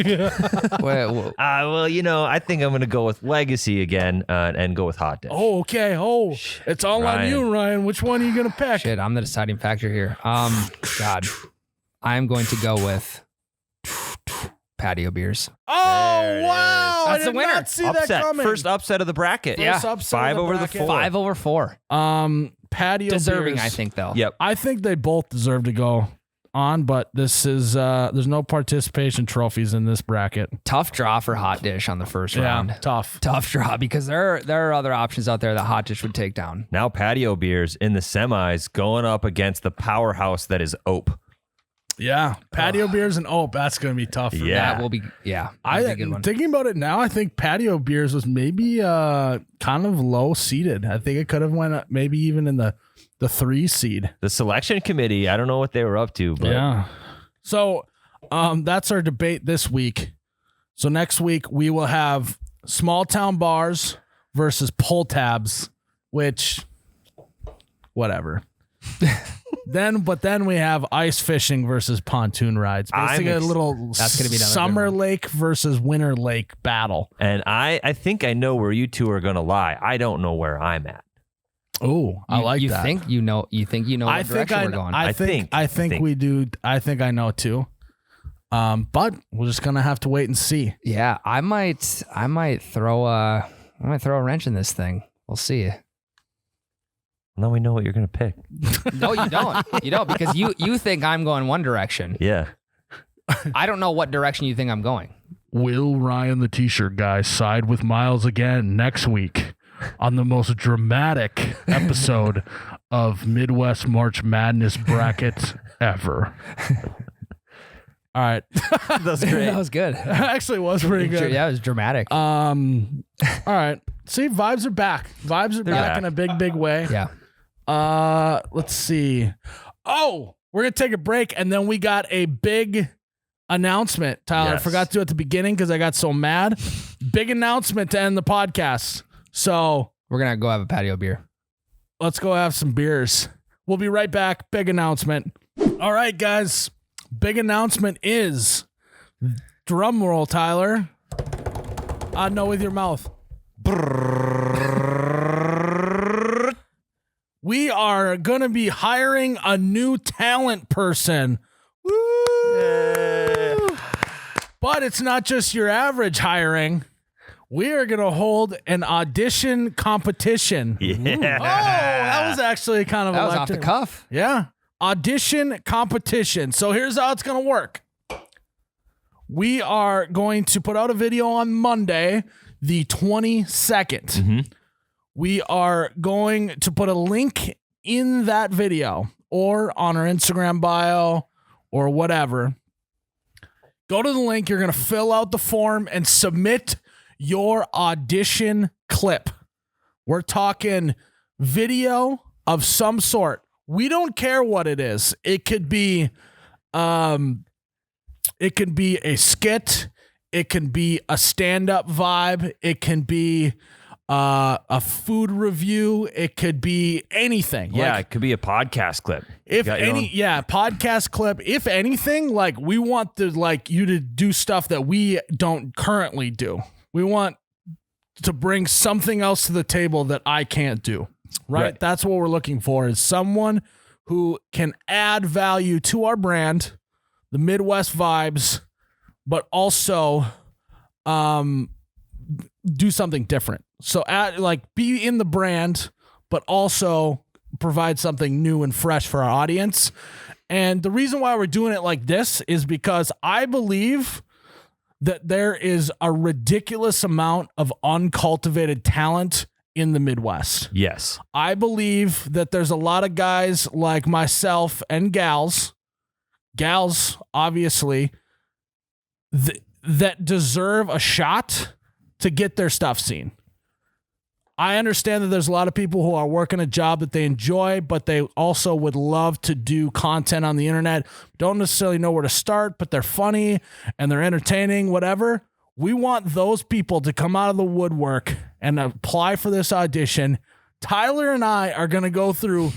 Well, I think I'm going to go with legacy again and go with hot dish. Oh, okay. Oh, it's all on you, Ryan. Which one are you going to pick? Shit, I'm the deciding factor here. God, I'm going to go with patio beers. Oh, wow. That's the winner. Not see upset. that coming. First upset of the bracket. Yeah. 5 over the 4. 5 over 4. Patio Deserving, beers. I think, though. Yep. I think they both deserve to go on, but this is there's no participation trophies in this bracket. Tough draw for hot dish on the first round. Tough Draw because there are other options out there that hot dish would take down. Now patio beers in the semis going up against the powerhouse that is Ope. Yeah, patio beers and that's gonna be tough. For Yeah. That will be. Yeah, I thinking about it now. I think patio beers was maybe kind of low seeded. I think it could have went maybe even in the 3 seed. The selection committee, I don't know what they were up to, but Yeah. So that's our debate this week. So next week we will have small town bars versus pull tabs, which whatever. Then we have ice fishing versus pontoon rides. Basically a little That's gonna be another summer good one. lake versus winter lake battle. And I think I know where you two are going to lie. I don't know where I'm at. Oh, I like you that. Think you know what direction we're going. I think we do. I think I know too. But we're just gonna have to wait and see. Yeah, I might throw a wrench in this thing. We'll see. Now we know what you're going to pick. No, you don't. You don't because you think I'm going one direction. Yeah. I don't know what direction you think I'm going. Will Ryan, the t-shirt guy, side with Miles again next week on the most dramatic episode of Midwest March Madness brackets ever? All right. That was great. That was good. Actually was pretty good. Yeah, it was dramatic. All right. See, vibes are back. They're back in a big way. Yeah. Let's see. Oh, we're going to take a break, and then we got a big announcement. Tyler, Yes. I forgot to do it at the beginning because I got so mad. Big announcement to end the podcast. So We're going to go have a patio beer. let's go have some beers. We'll be right back. Big announcement. All right, guys. Big announcement is, drum roll, Tyler. No, with your mouth. We are going to be hiring a new talent person. Woo! But it's not just your average hiring. We are going to hold an audition competition. Yeah. Oh, that was actually kind of That was off the electric. cuff. Yeah. Audition competition. So here's how it's going to work. We are going to put out a video on Monday, the 22nd. Mm-hmm. We are going to put a link in that video or on our Instagram bio or whatever. Go to the link. You're going to fill out the form and submit your audition clip. We're talking video of some sort. We don't care what it is. It could be a skit. It can be a stand-up vibe. It can be a food review. It could be anything. Yeah, Like, it could be a podcast clip. if got your any, own- yeah, podcast clip. If anything, like we want you to do stuff that we don't currently do. We want to bring something else to the table that I can't do. Right? That's what we're looking for, is someone who can add value to our brand, the Midwest vibes, but also do something different. So be in the brand, but also provide something new and fresh for our audience. And the reason why we're doing it like this is because I believe that there is a ridiculous amount of uncultivated talent in the Midwest. Yes. I believe that there's a lot of guys like myself and gals, obviously, that deserve a shot to get their stuff seen. I understand that there's a lot of people who are working a job that they enjoy, but they also would love to do content on the internet, don't necessarily know where to start, but they're funny and they're entertaining, whatever. We want those people to come out of the woodwork and apply for this audition. Tyler and I are going to go through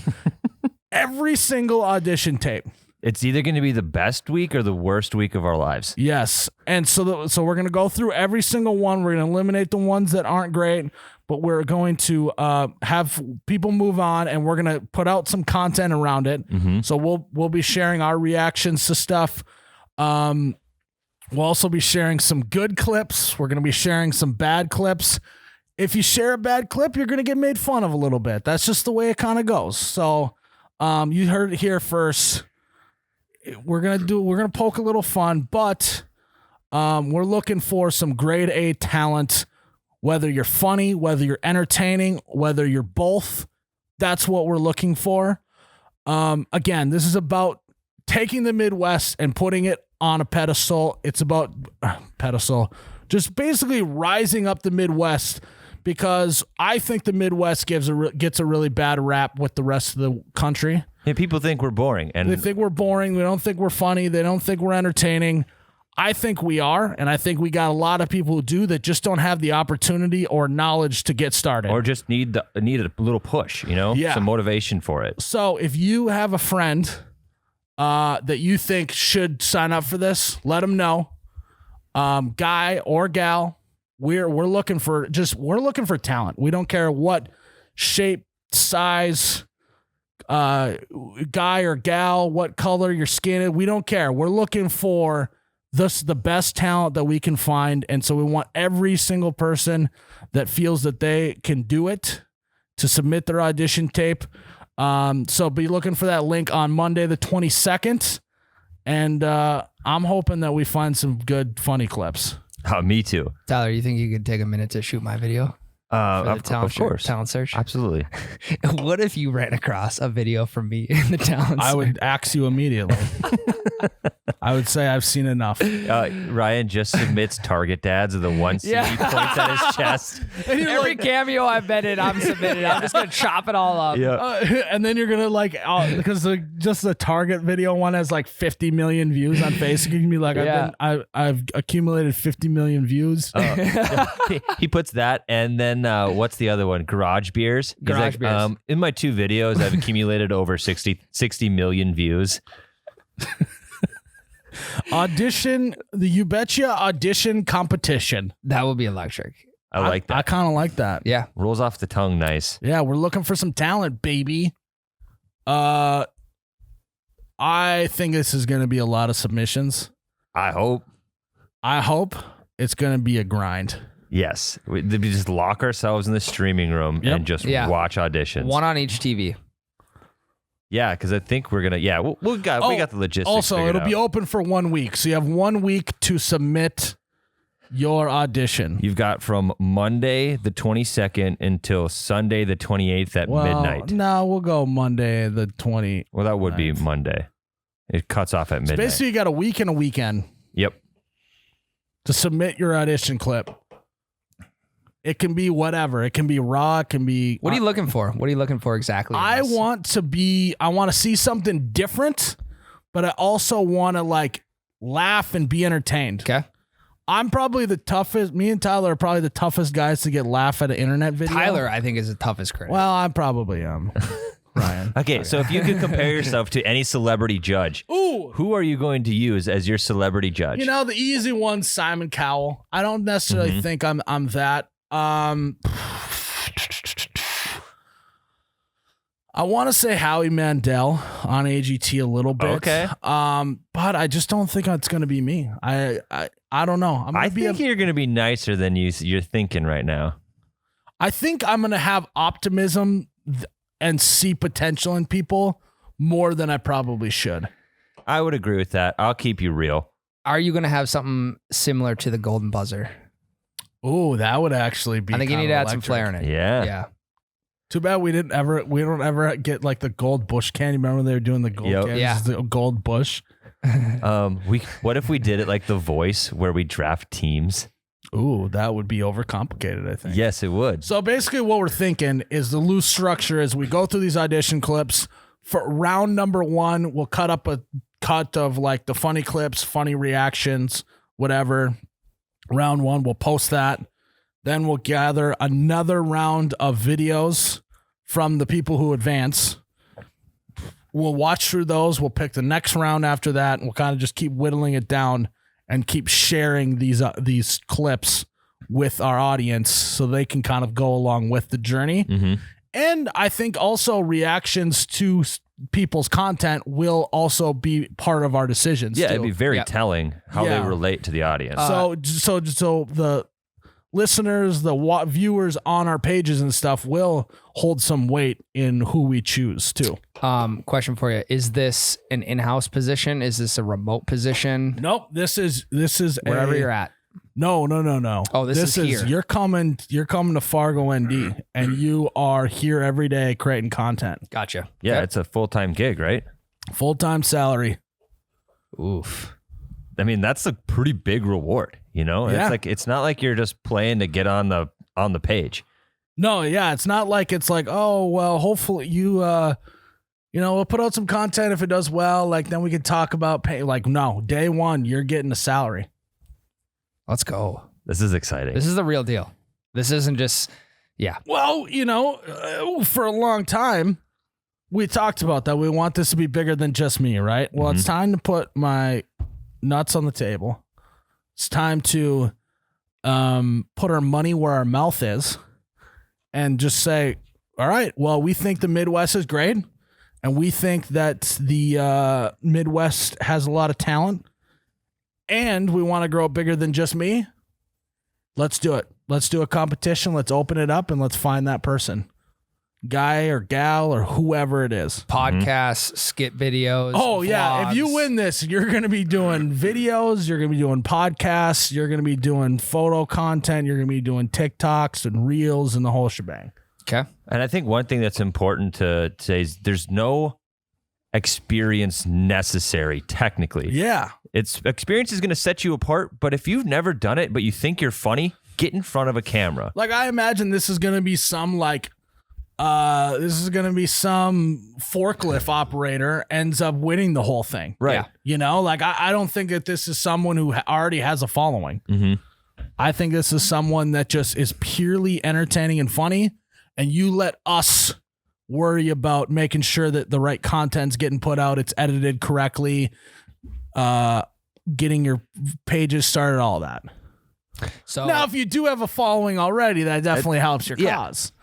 every single audition tape. It's either going to be the best week or the worst week of our lives. Yes. And so we're going to go through every single one. We're going to eliminate the ones that aren't great, but we're going to have people move on, and we're going to put out some content around it. Mm-hmm. So we'll be sharing our reactions to stuff. We'll also be sharing some good clips. We're going to be sharing some bad clips. If you share a bad clip, you're going to get made fun of a little bit. That's just the way it kind of goes. So you heard it here first. We're gonna poke a little fun, but we're looking for some grade A talent. Whether you're funny, whether you're entertaining, whether you're both, that's what we're looking for. Again, this is about taking the Midwest and putting it on a pedestal. It's about just basically rising up the Midwest, because I think the Midwest gets a really bad rap with the rest of the country. Hey, people think we're boring, and They think we're boring. They don't think we're funny. They don't think we're entertaining. I think we are, and I think we got a lot of people who do, that just don't have the opportunity or knowledge to get started. or just need a little push, Yeah. some motivation for it. So if you have a friend that you think should sign up for this, let them know. Guy or gal, we're looking for talent. We don't care what shape, size, guy or gal, what color your skin is. We don't care. We're looking for the best talent that we can find. And so we want every single person that feels that they can do it to submit their audition tape. So be looking for that link on Monday, the 22nd. And I'm hoping that we find some good, funny clips. Me too. Tyler, you think you could take a minute to shoot my video? Of course. Talent search. Absolutely. What if you ran across a video from me in the talent I search? would axe you immediately. I would say I've seen enough. Ryan just submits target ads of the one scene he points at his chest. Every cameo I've been in, I'm submitted. I'm just gonna chop it all up. Yeah. And then you're gonna because just the Target video one has like 50 million views on Facebook. You can be like, Yeah. I've accumulated 50 million views. He puts that, and then what's the other one? Garage beers. He's Garage beers. In my 2 videos, I've accumulated over 60 million views. Audition, the You Betcha audition competition. That would be electric. I like that. I kind of like that. Yeah. Rolls off the tongue nice. Yeah, we're looking for some talent, baby. I think this is going to be a lot of submissions. I hope. It's going to be a grind. Yes. We just lock ourselves in the streaming room Yep. and just Yeah. watch auditions. One on each TV. Yeah, because I think we're gonna. Yeah, we got the logistics. Also, figured it'll be out. open for 1 week. So you have 1 week to submit your audition. You've got from Monday the 22nd until Sunday the 28th at midnight. No, we'll go Monday the 20. Well, that would be Monday. It cuts off at midnight. Basically, you got a week and a weekend Yep. to submit your audition clip. It can be whatever. It can be raw. It can be. What are you looking for? What are you looking for exactly? in I this? want to see something different, but I also want to laugh and be entertained. Okay. I'm probably the toughest. Me and Tyler are probably the toughest guys to get laugh at an internet video. Tyler, I think, is the toughest critic. Well, I probably am. Ryan. Okay, so if you could compare yourself to any celebrity judge, who are you going to use as your celebrity judge? You know, the easy one's Simon Cowell. I don't necessarily think I'm that. I want to say Howie Mandel on AGT a little bit. Okay. But I just don't think it's going to be me. I don't know. I think you're going to be nicer than you're thinking right now. I think I'm going to have optimism and see potential in people more than I probably should. I would agree with that. I'll keep you real. Are you going to have something similar to the Golden Buzzer? Oh, that would actually be. I think you need to add some flair in it. Yeah. Yeah. Too bad we don't ever get like the gold bush candy. Remember when they were doing the gold candy? Yeah. The gold bush. What if we did it like The Voice, where we draft teams? Ooh, that would be overcomplicated, I think. Yes, it would. So basically what we're thinking is the loose structure is we go through these audition clips. For round number 1, we'll cut up a cut of like the funny clips, funny reactions, whatever. Round 1, we'll post that. Then we'll gather another round of videos from the people who advance. We'll watch through those. We'll pick the next round after that. And we'll kind of just keep whittling it down and keep sharing these clips with our audience so they can kind of go along with the journey. Mm-hmm. And I think also reactions to people's content will also be part of our decisions. Yeah, too. it'd be very telling how Yeah. they relate to the audience. So the listeners, the viewers on our pages and stuff will hold some weight in who we choose too. Question for you. Is this an in-house position? Is this a remote position? Nope. This is Wherever you're at. No. Oh, this is here. You're coming to Fargo ND and you are here every day creating content. Gotcha. Yeah, Okay. it's a full-time gig, right? Full-time salary. Oof. I mean, that's a pretty big reward, you know? Yeah. It's not like you're just playing to get on the page. No, yeah, it's not like it's like, oh, well, hopefully we'll put out some content if it does well, like then we can talk about pay. Like, no, day 1, you're getting a salary. Let's go. This is exciting. This is the real deal. This isn't just, yeah. Well, for a long time, we talked about that. We want this to be bigger than just me, right? Well, it's time to put my nuts on the table. It's time to put our money where our mouth is and just say, all right, well, we think the Midwest is great. And we think that the Midwest has a lot of talent. And we want to grow bigger than just me. Let's do it. Let's do a competition. Let's open it up and let's find that person. Guy or gal or whoever it is. Podcasts, skit videos. Oh, yeah. If you vlogs. win this, you're going to be doing videos. You're going to be doing podcasts. You're going to be doing photo content. You're going to be doing TikToks and reels and the whole shebang. Okay. And I think one thing that's important to say is there's no experience necessary technically. Yeah. Experience is going to set you apart, but if you've never done it, but you think you're funny, get in front of a camera. Like, I imagine this is going to be some forklift operator ends up winning the whole thing. Right. Yeah. Like I don't think that this is someone who already has a following. Mm-hmm. I think this is someone that just is purely entertaining and funny. And you let us worry about making sure that the right content's getting put out. It's edited correctly. Getting your pages started, all that. So Now, if you do have a following already, that definitely helps your yeah. cause.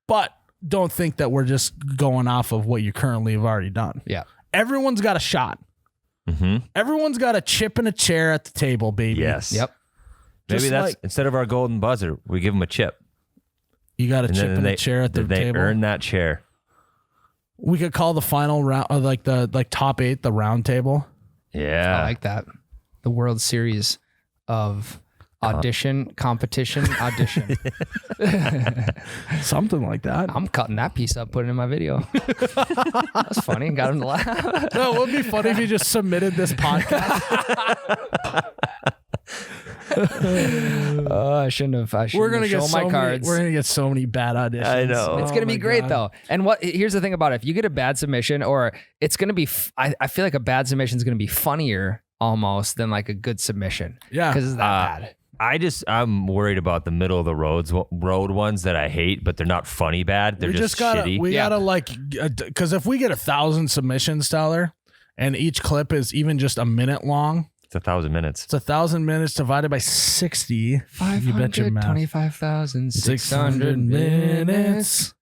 But don't think that we're just going off of what you currently have already done. yeah. Everyone's got a shot. Mm-hmm. Everyone's got a chip and a chair at the table, baby. Yes. Yep. Maybe Just that's like- instead of our golden buzzer, we give them a chip. You got a chip and a chair at the they table. earn that chair. We could call the final round, or like the top 8, the round table. Yeah. I like that. The World Series of audition. Something like that. I'm cutting that piece up, putting it in my video. That's funny. Got him to laugh. No, it would be funny if you just submitted this podcast. I shouldn't have We're gonna get shown so my many, cards. we're gonna get so many bad auditions. I know. It's Oh gonna be my great God. though. And here's the thing about it: if you get a bad submission, or it's gonna be, I feel like a bad submission is gonna be funnier almost than like a good submission. Yeah. Because it's that bad. I'm worried about the middle of the road ones that I hate, but they're not funny bad. They're just shitty. We gotta like, because if we get 1,000 submissions, Tyler, and each clip is even just a minute long, It's 1,000 minutes. it's 1,000 minutes divided by 60. You bet your math. 525,600 minutes.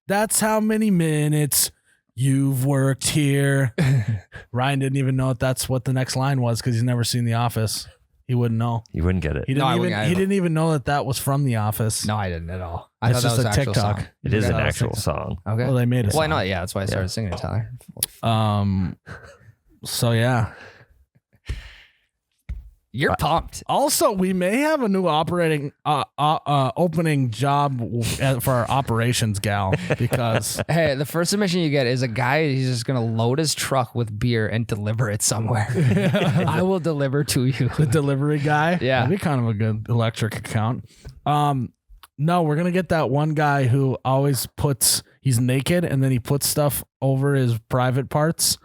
That's how many minutes you've worked here. Ryan didn't even know that's what the next line was because he's never seen The Office. He wouldn't know. You wouldn't get it. He didn't even know that was from The Office. No, I didn't at all. I It's thought that just was a an actual TikTok. song. It is Yeah, an that was actual TikTok. song. Okay. Well, they made it. Well, I know. Yeah, that's why I started singing it, Tyler. So yeah. You're pumped. Also, we may have a new opening job for our operations gal because Hey, the first submission you get is a guy. He's just gonna load his truck with beer and deliver it somewhere. I will deliver to you. the delivery guy, Yeah. that'd be kind of a good electric account. No, we're gonna get that one guy who always he's naked and then he puts stuff over his private parts.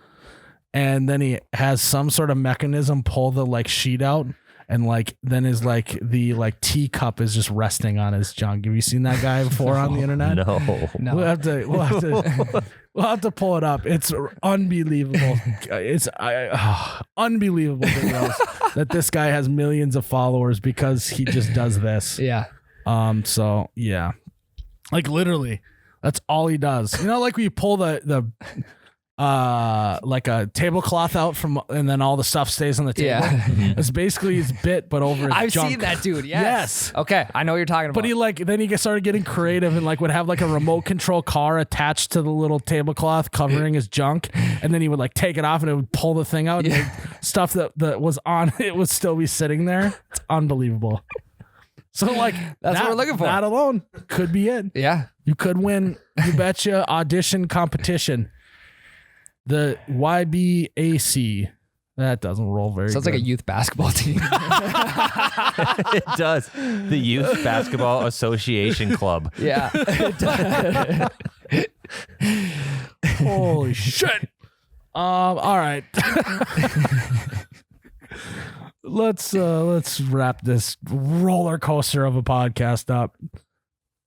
And then he has some sort of mechanism pull the like sheet out, and like then his like the like teacup is just resting on his junk. Have you seen that guy before on the internet? No. No. We'll have to pull it up. It's unbelievable. It's unbelievable that this guy has millions of followers because he just does this. Yeah. So yeah, like literally, that's all he does. You know, like when you pull the like a tablecloth out from, and then all the stuff stays on the table. Yeah. It's basically his bit, but over his I've junk. seen that dude. Yes. Yes. Okay, I know what you're talking about. But he then he started getting creative and like would have like a remote control car attached to the little tablecloth covering his junk, and then he would like take it off and it would pull the thing out, and stuff that was on it would still be sitting there. It's unbelievable. So like That's what we're looking for. That alone could be it. Yeah. You could win, you betcha, audition competition. The YBAC. That doesn't roll very Sounds good. like a youth basketball team. It does. The Youth Basketball Association Club. Yeah. Holy shit. All right. Let's wrap this roller coaster of a podcast up.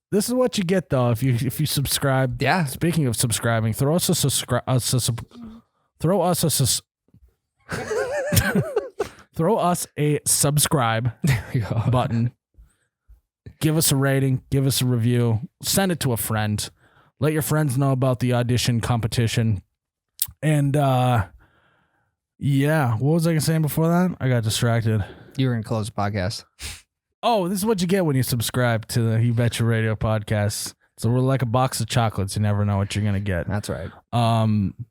This is what you get though if you subscribe. Yeah. Speaking of subscribing, throw us a subscribe button. Give us a rating, give us a review, send it to a friend. Let your friends know about the audition competition. And yeah, what was I saying before that? I got distracted. You were going to close the podcast. Oh, this is what you get when you subscribe to the You Betcha Radio podcast. So we're like a box of chocolates. You never know what you're gonna get. That's right.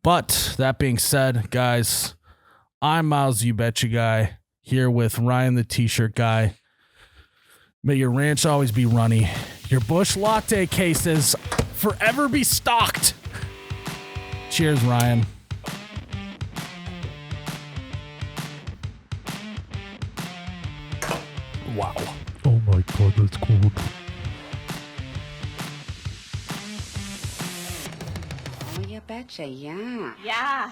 But that being said, guys, I'm Miles, You Betcha guy, here with Ryan, the T-shirt guy. May your ranch always be runny. Your Busch Latte cases forever be stocked. Cheers, Ryan. Wow. Oh my god, that's cold. Oh, you betcha, yeah. Yeah.